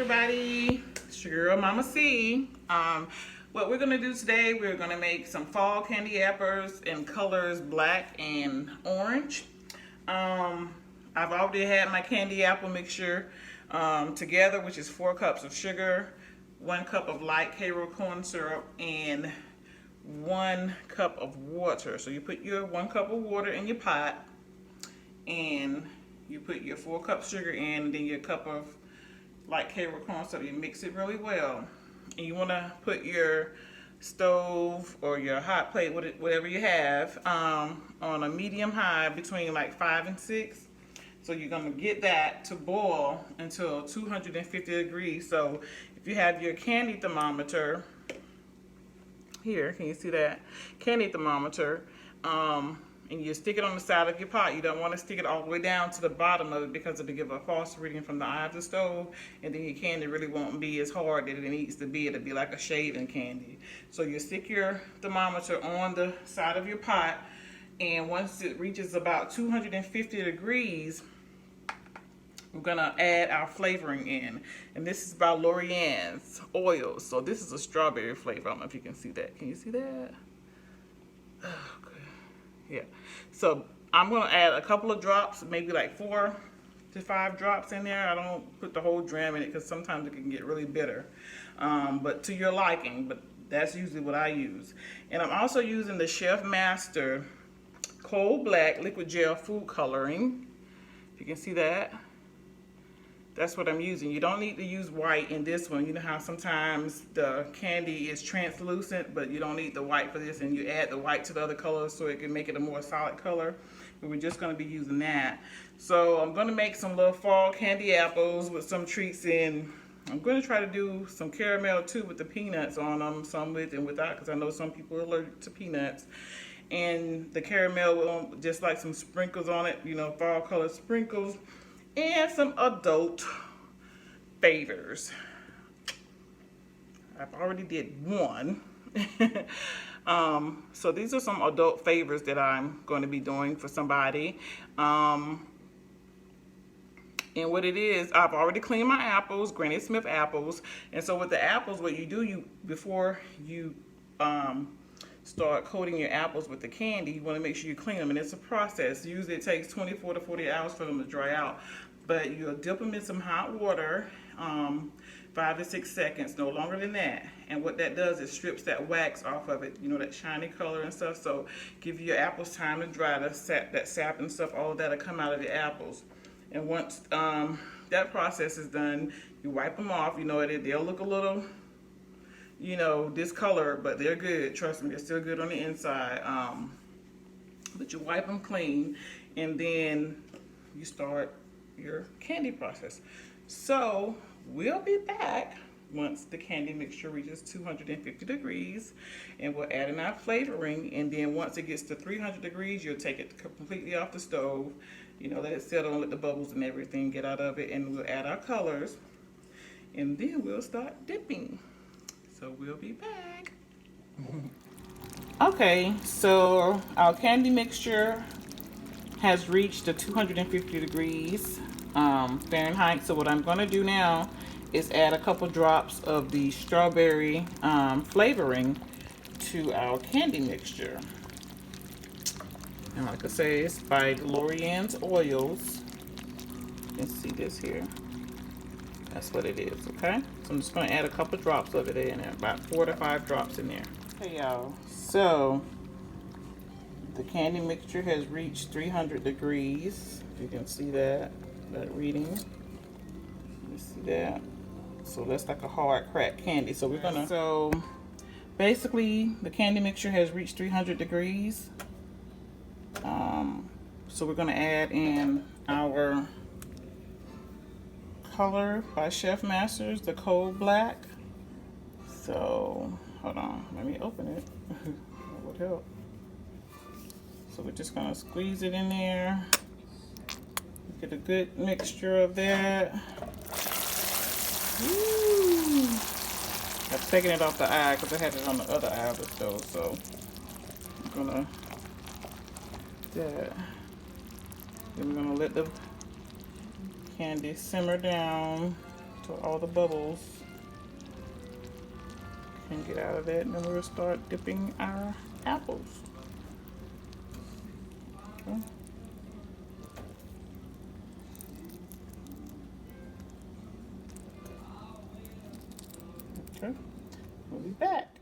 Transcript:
everybody, it's your girl Mama C. What we're gonna do today, we're gonna make some fall candy apples in colors black and orange. I've already had my candy apple mixture together, which is 4 cups of sugar, 1 cup of light kayro corn syrup, and 1 cup of water. So you put your 1 cup of water in your pot, and you put your 4 cups sugar in, and then your cup of light kayro corn syrup. You mix it really well, and you want to put your stove or your hot plate, whatever you have, on a medium high between like 5 and 6. So you're gonna get that to boil until 250 degrees. So if you have your candy thermometer here, can you see that candy thermometer? And you stick it on the side of your pot. You don't want to stick it all the way down to the bottom of it because it'll give a false reading from the eye of the stove, and then your candy really won't be as hard that it needs to be. It'll be like a shaving candy. So you stick your thermometer on the side of your pot, and once it reaches about 250 degrees, we're gonna add our flavoring in. And this is by Lorianne's oils. So this is a strawberry flavor. I don't know if you can see that. Can you see that? Yeah, so I'm gonna add a couple of drops, maybe like 4 to 5 drops in there. I don't put the whole dram in it because sometimes it can get really bitter, but to your liking. But that's usually what I use. And I'm also using the Chefmaster Cold Black Liquid Gel Food Coloring. If you can see that. That's what I'm using. You don't need to use white in this one. You know how sometimes the candy is translucent, but you don't need the white for this, and you add the white to the other colors so it can make it a more solid color. But we're just gonna be using that. So I'm gonna make some little fall candy apples with some treats in. I'm gonna try to do some caramel too with the peanuts on them, some with and without, because I know some people are allergic to peanuts. And the caramel will just like some sprinkles on it, you know, fall color sprinkles. And some adult favors. I've already did one. So these are some adult favors that I'm going to be doing for somebody. And what it is, I've already cleaned my apples, Granny Smith apples. And so with the apples, what you do, before you start coating your apples with the candy, you want to make sure you clean them, and it's a process. Usually it takes 24 to 40 hours for them to dry out, but you'll dip them in some hot water, 5 to 6 seconds, no longer than that. And what that does is strips that wax off of it, you know, that shiny color and stuff. So give your apples time to dry. That sap and stuff, all of that will come out of the apples. And once that process is done, you wipe them off. You know, they'll look a little, you know, discolored, but they're good. Trust me, they're still good on the inside. But you wipe them clean, and then you start your candy process. So we'll be back once the candy mixture reaches 250 degrees, and we'll add in our flavoring. And then once it gets to 300 degrees, you'll take it completely off the stove. You know, let it settle and let the bubbles and everything get out of it, and we'll add our colors, and then we'll start dipping. So we'll be back. Okay, so our candy mixture has reached the 250 degrees Fahrenheit. So what I'm going to do now is add a couple drops of the strawberry flavoring to our candy mixture. And like I say, it's by Lorianne's Oils. You can see this here. That's what it is, okay? So I'm just gonna add a couple drops of it in there, about 4 to 5 drops in there. Okay, y'all, so the candy mixture has reached 300 degrees. You can see that reading. You see that? So that's like a hard cracked candy. So we're gonna, so basically the candy mixture has reached 300 degrees. So we're gonna add in our color by Chefmaster's, the Cold Black. So hold on, let me open it. That would help. So we're just gonna squeeze it in there. Get a good mixture of that. Woo. I've taken it off the eye because I had it on the other eye of the stove. So I'm gonna do that. Then we're gonna let the candy simmer down so all the bubbles can get out of that, and then we'll start dipping our apples. Okay. Okay, we'll be back.